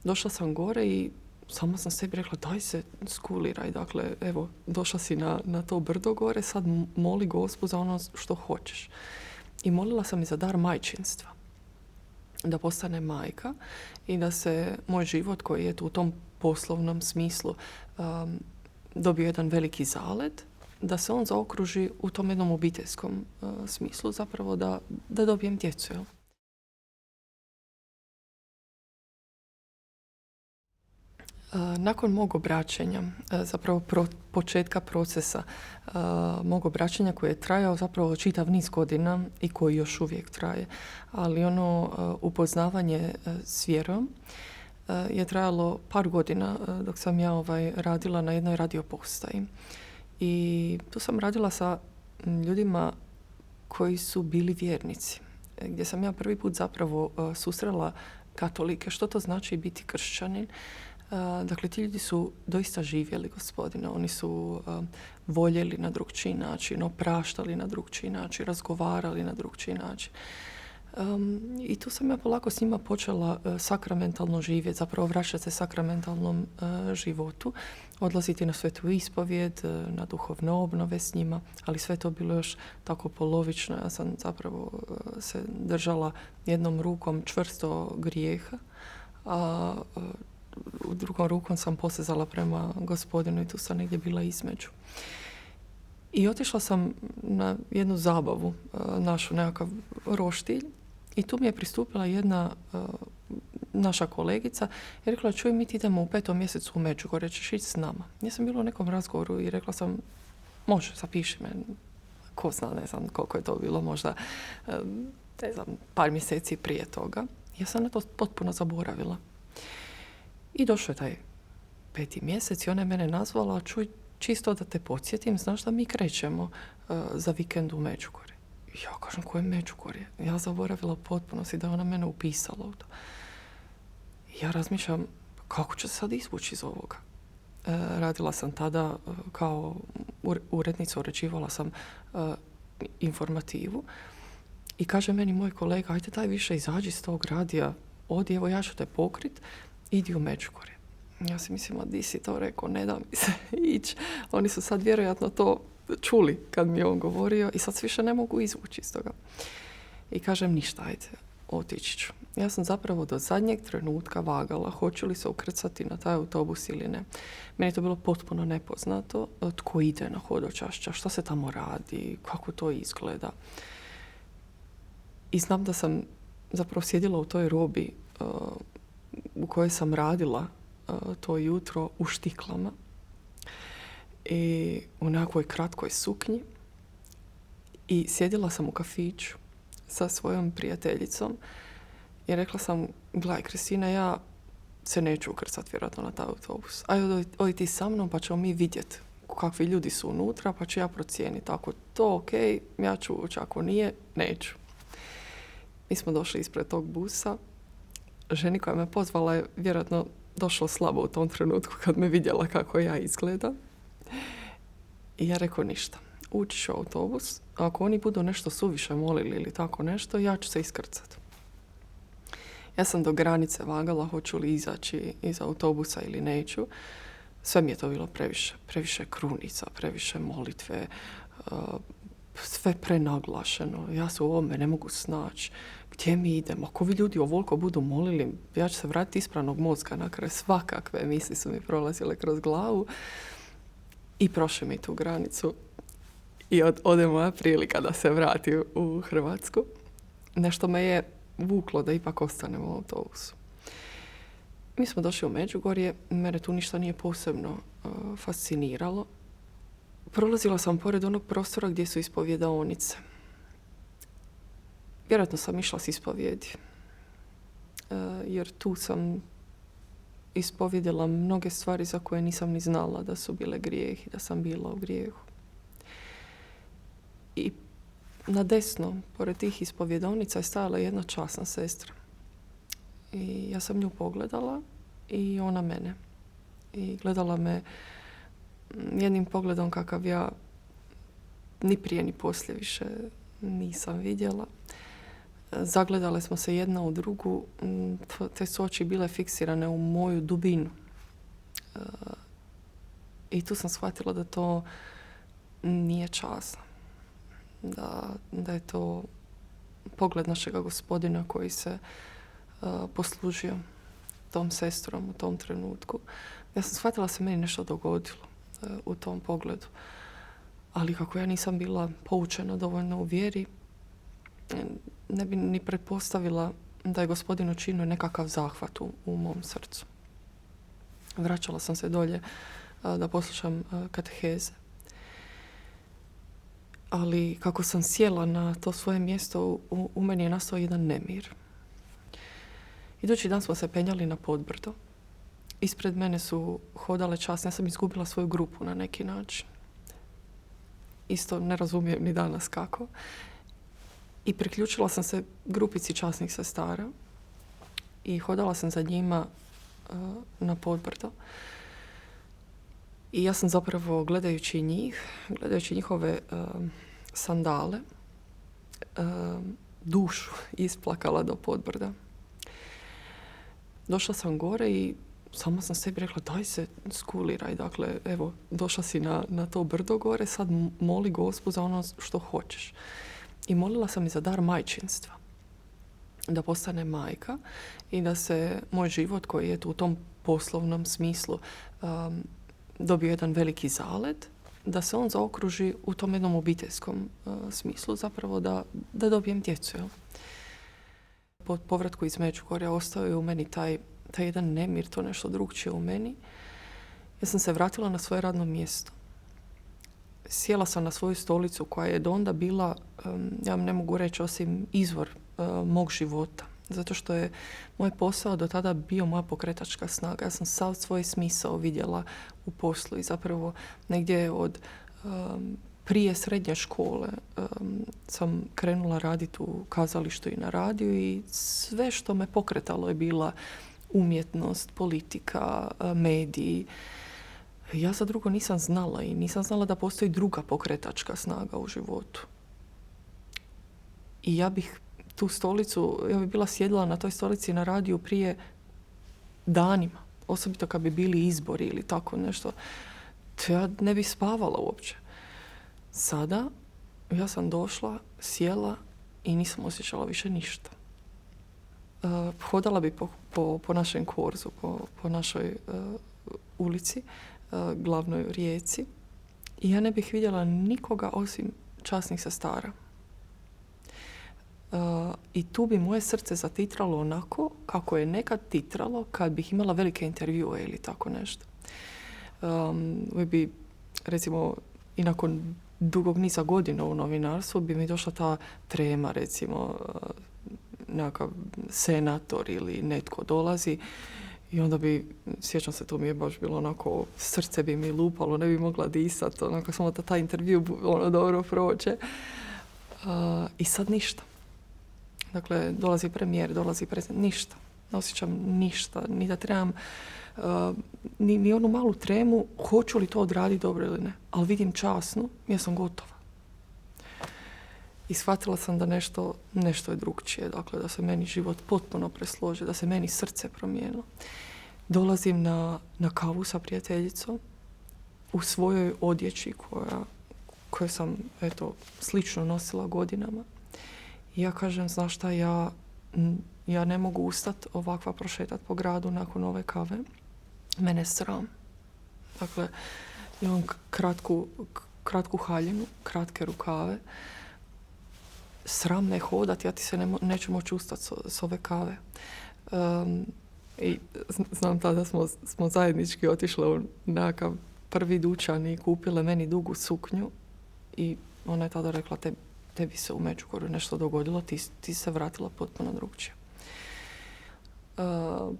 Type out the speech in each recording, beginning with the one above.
došla sam gore i samo sam sebi rekla daj se skuliraj. Dakle, evo, došla si na to brdo gore, sad moli Gospu za ono što hoćeš. I molila sam i za dar majčinstva. Da postane majka i da se moj život koji je tu u tom poslovnom smislu dobio jedan veliki zalet, da se on zaokruži u tom jednom obiteljskom smislu, zapravo da dobijem djecu. Jel? Nakon mog obraćanja, zapravo početka procesa mog obraćanja koji je trajao zapravo čitav niz godina i koji još uvijek traje, ali ono upoznavanje s vjerom je trajalo par godina dok sam ja radila na jednoj radio postaji. I tu sam radila sa ljudima koji su bili vjernici, gdje sam ja prvi put zapravo susrela katolike. Što to znači biti kršćanin? Dakle, ti ljudi su doista živjeli Gospodina. Oni su voljeli na drugčiji način, opraštali na drugčiji način, razgovarali na drugčiji način. I tu sam ja polako s njima počela sakramentalno živjeti, zapravo vraćati se sakramentalnom životu, odlaziti na svetu ispovjed, na duhovne obnove s njima, ali sve to bilo još tako polovično. Ja sam zapravo se držala jednom rukom čvrsto grijeha, a drugom rukom sam posezala prema Gospodinu i tu sam negdje bila između. I otišla sam na jednu zabavu, našu nekakav roštilj, i tu mi je pristupila jedna naša kolegica i rekla, čuj, mi ti idemo u 5. mjesecu u Međugorje, ćeš ići s nama. Ja sam bila u nekom razgovoru i rekla sam, može, zapiši me. Ko zna, ne znam koliko je to bilo, možda ne znam, par mjeseci prije toga. Ja sam na to potpuno zaboravila. I došao je taj 5. mjesec i ona je mene nazvala, čuj, čisto da te podsjetim, znaš da mi krećemo za vikend u Međugorje. Ja kažem, koje Međugorje? Ja zaboravila potpuno si da je ona mene upisala u to. Ja razmišljam, kako ću se sad izvući iz ovoga? Radila sam tada kao urednica, uređivala sam informativu i kaže meni moj kolega, ajde daj više izađi iz tog radija, odi, evo ja ću te pokrit, idi u Međugorje. Ja si mislim, a di si to rekao, ne da mi se ići. Oni su sad vjerojatno to čuli kad mi je on govorio i sad se više ne mogu izvući iz toga. I kažem, ništa, ajde, otići ću. Ja sam zapravo do zadnjeg trenutka vagala hoću li se ukrcati na taj autobus ili ne. Meni je to bilo potpuno nepoznato. Tko ide na hodočašća, šta se tamo radi, kako to izgleda. I znam da sam zapravo sjedila u toj robi u kojoj sam radila to jutro u štiklama i u nekakvoj kratkoj suknji i sjedila sam u kafiću sa svojom prijateljicom i rekla sam, gledaj Kristina, ja se neću ukrcati vjerojatno na taj autobus. Ajde, odi ti sa mnom pa ćemo mi vidjeti kakvi ljudi su unutra pa ću ja procijeniti. Ako to ok, ja ću ući, ako nije, neću. Mi smo došli ispred tog busa. Ženi koja me pozvala je vjerojatno došlo slabo u tom trenutku kad me vidjela kako ja izgledam. I ja rekao ništa. Ući ću u autobus. Ako oni budu nešto suviše molili ili tako nešto, ja ću se iskrcati. Ja sam do granice vagala hoću li izaći iz autobusa ili neću. Sve mi je to bilo previše. Previše krunica, previše molitve, sve prenaglašeno. Ja se u ovome ne mogu snaći. Gdje mi idemo? Ako vi ljudi ovoliko budu molili, ja ću se vratiti ispranog mozga na kraj. Svakakve misli su mi prolazile kroz glavu. I prošli mi tu granicu. I ode moja prilika da se vrati u Hrvatsku. Nešto me je vuklo da ipak ostanem u autobusu. Mi smo došli u Međugorje. Mene tu ništa nije posebno fasciniralo. Prolazila sam pored onog prostora gdje su ispovjedaonice. Vjerojatno sam išla s ispovjedi. Jer tu sam ispovjedila mnoge stvari za koje nisam ni znala da su bile grijeh i da sam bila u grijehu. I na desno, pored tih ispovjedonica, je stajala jedna časna sestra. I ja sam nju pogledala i ona mene. I gledala me jednim pogledom kakav ja ni prije ni poslije više nisam vidjela. Zagledale smo se jedna u drugu, te su oči bile fiksirane u moju dubinu. I tu sam shvatila da to nije čast. Da je to pogled našega Gospodina koji se poslužio tom sestrom u tom trenutku. Ja sam shvatila da se meni nešto dogodilo u tom pogledu. Ali kako ja nisam bila poučena dovoljno u vjeri, ne bi ni pretpostavila da je Gospodin učinio nekakav zahvat u mom srcu. Vraćala sam se dolje da poslušam kateheze. Ali kako sam sjela na to svoje mjesto, u meni je nastao jedan nemir. Idući dan smo se penjali na Podbrdo. Ispred mene su hodale časne. Ja sam izgubila svoju grupu na neki način. Isto ne razumijem ni danas kako. I priključila sam se grupici časnih sestara i hodala sam za njima na Podbrdo. I ja sam zapravo gledajući njih, gledajući njihove sandale, dušu isplakala do Podbrda. Došla sam gore i samo sam sebi rekla, daj se skuliraj. Dakle, evo, došla si na to brdo gore, sad moli Gospu za ono što hoćeš. I molila sam i za dar majčinstva. Da postane majka i da se moj život koji je u tom poslovnom smislu dobio jedan veliki zalet, da se on zaokruži u tom jednom obiteljskom smislu, zapravo da dobijem djecu. Jel? Po povratku iz Međugorja ostao je u meni taj jedan nemir, to nešto drugčije u meni. Ja sam se vratila na svoje radno mjesto. Sjela sam na svoju stolicu koja je do onda bila, ja vam ne mogu reći, osim izvor mog života. Zato što je moj posao do tada bio moja pokretačka snaga. Ja sam sav svoj smisao vidjela u poslu i zapravo negdje od prije srednje škole sam krenula raditi u kazalištu i na radiju i sve što me pokretalo je bila umjetnost, politika, mediji. Ja za drugo nisam znala i nisam znala da postoji druga pokretačka snaga u životu. I ja bih tu stolicu, ja bih bila sjedila na toj stolici na radiju prije danima. Osobito kad bi bili izbori ili tako nešto. To ja ne bih spavala uopće. Sada ja sam došla, sjela i nisam osjećala više ništa. Hodala bi po našem Korzu, po našoj ulici, glavnoj rijeci i ja ne bih vidjela nikoga osim časnih sestara. I tu bi moje srce zatitralo onako kako je nekad titralo kad bih imala velike intervjue ili tako nešto. Bi, recimo, i nakon dugog niza godina u novinarstvu bi mi došla ta trema, recimo, nekakav senator ili netko dolazi i onda bi, sjećam se, to mi je baš bilo onako, srce bi mi lupalo, ne bi mogla disati, onako samo da taj intervju dobro prođe. I sad ništa. Dakle, dolazi premijer, dolazi predsjednik, ništa. Ne osjećam ništa, ni da trebam, ni onu malu tremu, hoću li to odraditi dobro ili ne. Ali vidim časno, ja sam gotova. I shvatila sam da nešto je drugčije, dakle, da se meni život potpuno presloži, da se meni srce promijenilo. Dolazim na kavu sa prijateljicom u svojoj odjeći koju sam, eto, slično nosila godinama. I ja kažem, znaš šta, ja ne mogu ustati ovakva prošetati po gradu nakon ove kave. Mene je sram. Dakle, imam kratku haljinu, kratke rukave. Sram me hodati, ja ti se neću moći ustati s ove kave. I znam tada smo zajednički otišle u nekakav prvi dućan i kupile meni dugu suknju i ona je tada rekla, tebi se u Međugorju nešto dogodilo, ti se vratila potpuno drugčije.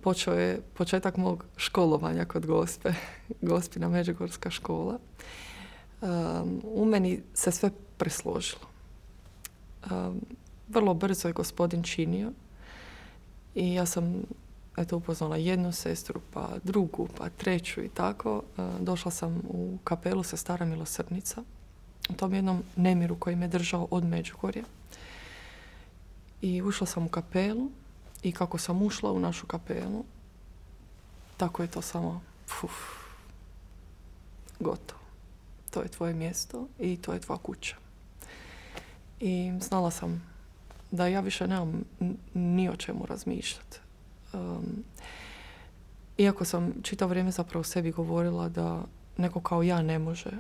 Počeo je početak mog školovanja kod Gospe, Gospina Međugorska škola. U meni se sve presložilo. Vrlo brzo je Gospodin činio i ja sam upoznala jednu sestru, pa drugu, pa treću i tako. Došla sam u kapelu Sestara milosrdnica, u tom jednom nemiru koji me držao od Međugorja. I ušla sam u kapelu i kako sam ušla u našu kapelu, tako je to samo gotovo. To je tvoje mjesto i to je tvoja kuća. I znala sam da ja više nemam ni o čemu razmišljati. Iako sam čitavo vrijeme zapravo sebi govorila da neko kao ja ne može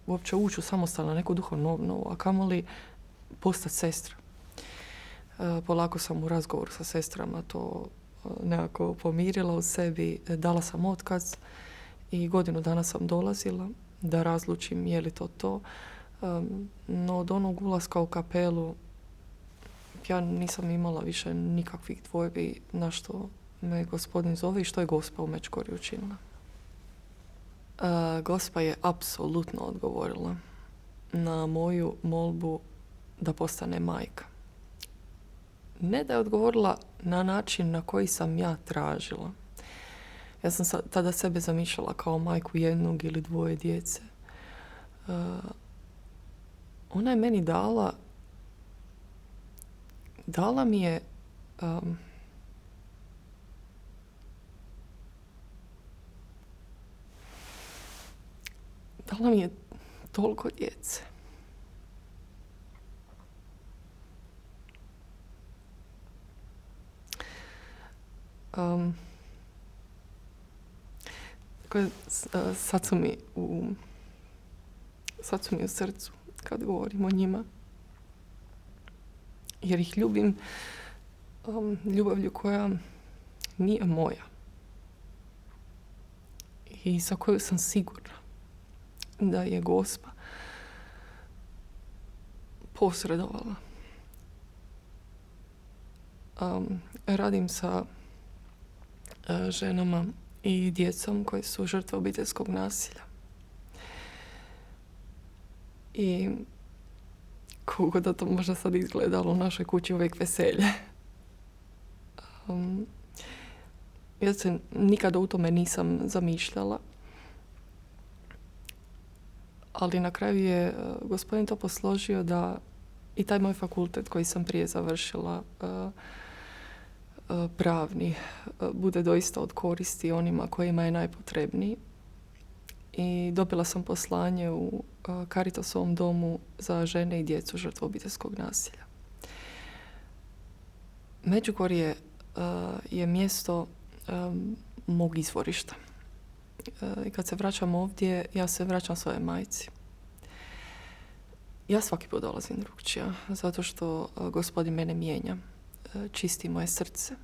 uopće ući u samostalno neku duhovnu obnovu, a kamoli postati sestra. Polako sam u razgovoru sa sestrama to nekako pomirila u sebi, dala sam otkaz i godinu dana sam dolazila da razlučim je li to to. No od onog ulaska u kapelu ja nisam imala više nikakvih dvojbi na što me Gospodin zove i što je Gospa u Međugorju učinila. Gospa je apsolutno odgovorila na moju molbu da postane majka. Ne da je odgovorila na način na koji sam ja tražila. Ja sam tada sebe zamišljala kao majku jednog ili dvoje djece. Ona je meni dala mi je dala mi je toliko djece. Sad su mi u srcu kad govorim o njima. Jer ih ljubim ljubavlju koja nije moja. I za koju sam sigurna da je Gospa posredovala. Radim sa ženama i djecom koje su žrtve obiteljskog nasilja. I koliko da to možda sad izgledalo u našoj kući uvijek veselje. Ja se nikada u tome nisam zamišljala. Ali na kraju je Gospodin to posložio da i taj moj fakultet koji sam prije završila, pravni, bude doista od koristi onima kojima je najpotrebniji. I dobila sam poslanje u Caritasovom domu za žene i djecu žrtve obiteljskog nasilja. Međugorje je mjesto mog izvorišta. I kad se vraćam ovdje, ja se vraćam svojoj majci. Ja svaki put dolazim drugčija, zato što Gospodin mene mijenja, čisti moje srce,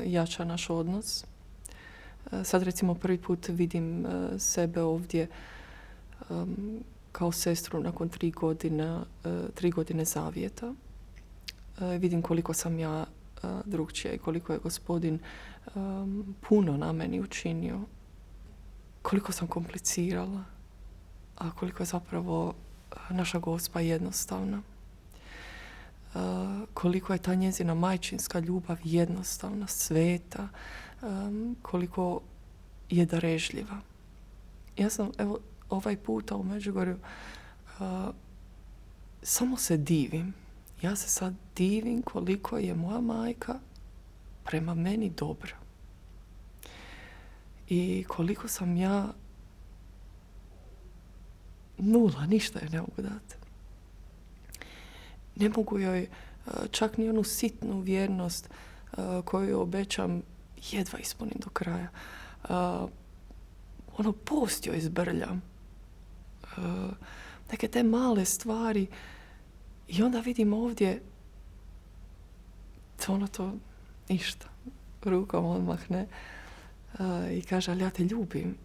jača naš odnos. Sad recimo prvi put vidim sebe ovdje kao sestru nakon 3 godine zavjeta. Vidim koliko sam ja drugčija i koliko je Gospodin puno na meni učinio. Koliko sam komplicirala, a koliko je zapravo naša Gospa jednostavna. Koliko je ta njezina majčinska ljubav jednostavna, sveta, koliko je darežljiva. Ja sam, evo, ovaj puta u Međugorju samo se divim. Ja se sad divim koliko je moja majka prema meni dobra. I koliko sam ja nula, ništa je ne mogu dati. Ne mogu joj čak ni onu sitnu vjernost koju obećam jedva ispunim do kraja. Post joj izbrljam. Neke te male stvari i onda vidim ovdje to ništa. Rukom odmahne i kaže, ali ja te ljubim.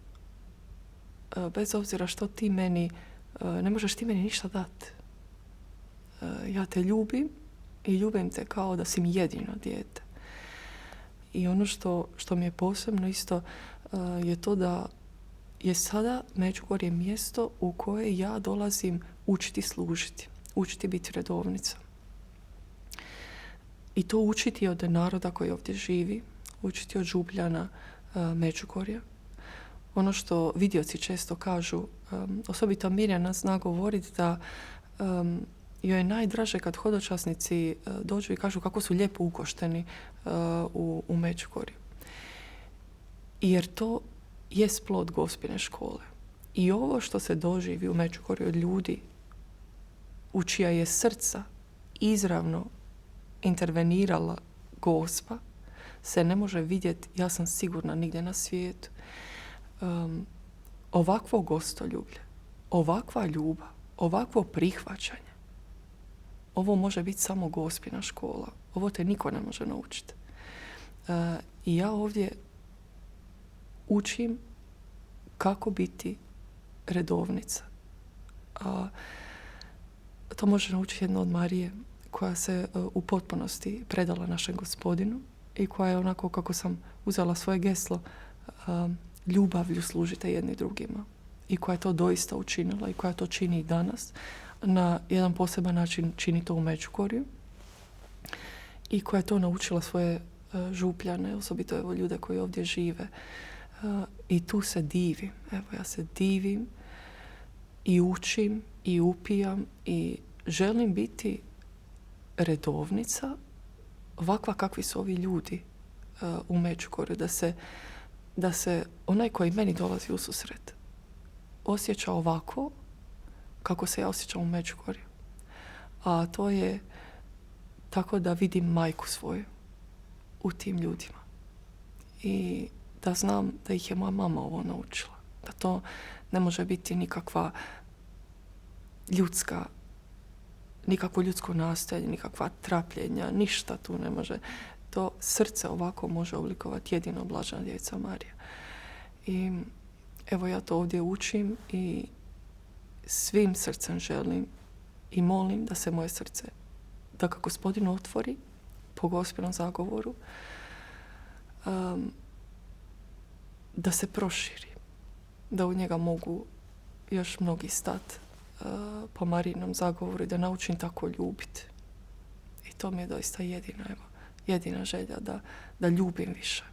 Bez obzira što ti meni, ne možeš ti meni ništa dati. Ja te ljubim i ljubim te kao da si mi jedino dijete. I ono što mi je posebno isto je to da je sada Međugorje mjesto u koje ja dolazim učiti služiti, učiti biti redovnica. I to učiti od naroda koji ovdje živi, učiti od Župljana Međugorja. Ono što vidioci često kažu, osobito Mirjana zna govoriti da joj je najdraže kad hodočasnici dođu i kažu kako su lijepo ukošteni u Međugorju. Jer to je plod Gospine škole. I ovo što se doživi u Međugorju od ljudi u čija je srca izravno intervenirala Gospa, se ne može vidjeti, ja sam sigurna, nigdje na svijetu. Ovakvo gostoljublje, ovakva ljubav, ovakvo prihvaćanje, ovo može biti samo Gospina škola. Ovo te niko ne može naučiti. I ja ovdje učim kako biti redovnica. To može naučiti jedna od Marije koja se u potpunosti predala našem Gospodinu i koja je onako kako sam uzela svoje geslo, ljubavlju služite jedni drugima. I koja je to doista učinila i koja to čini i danas. Na jedan poseban način čini to u Međugorju. I koja je to naučila svoje župljane, osobito evo ljude koji ovdje žive. I tu se divim. Evo ja se divim i učim i upijam i želim biti redovnica ovakva kakvi su ovi ljudi u Međugorju. Da se onaj koji meni dolazi u susret osjeća ovako kako se ja osjećam u Međugorju. A to je tako da vidim majku svoju u tim ljudima. I da znam da ih je moja mama ovo naučila. Da to ne može biti nikakvo ljudsko nastojanje, nikakva trapljenja, ništa tu ne može. To srce ovako može oblikovati jedino blažena djevica Marija. I evo ja to ovdje učim i svim srcem želim i molim da se moje srce, da ga Gospodin otvori po Gospinom zagovoru, da se proširi, da u njega mogu još mnogi stati po Marijinom zagovoru i da naučim tako ljubiti. I to mi je doista jedina želja, da ljubim više.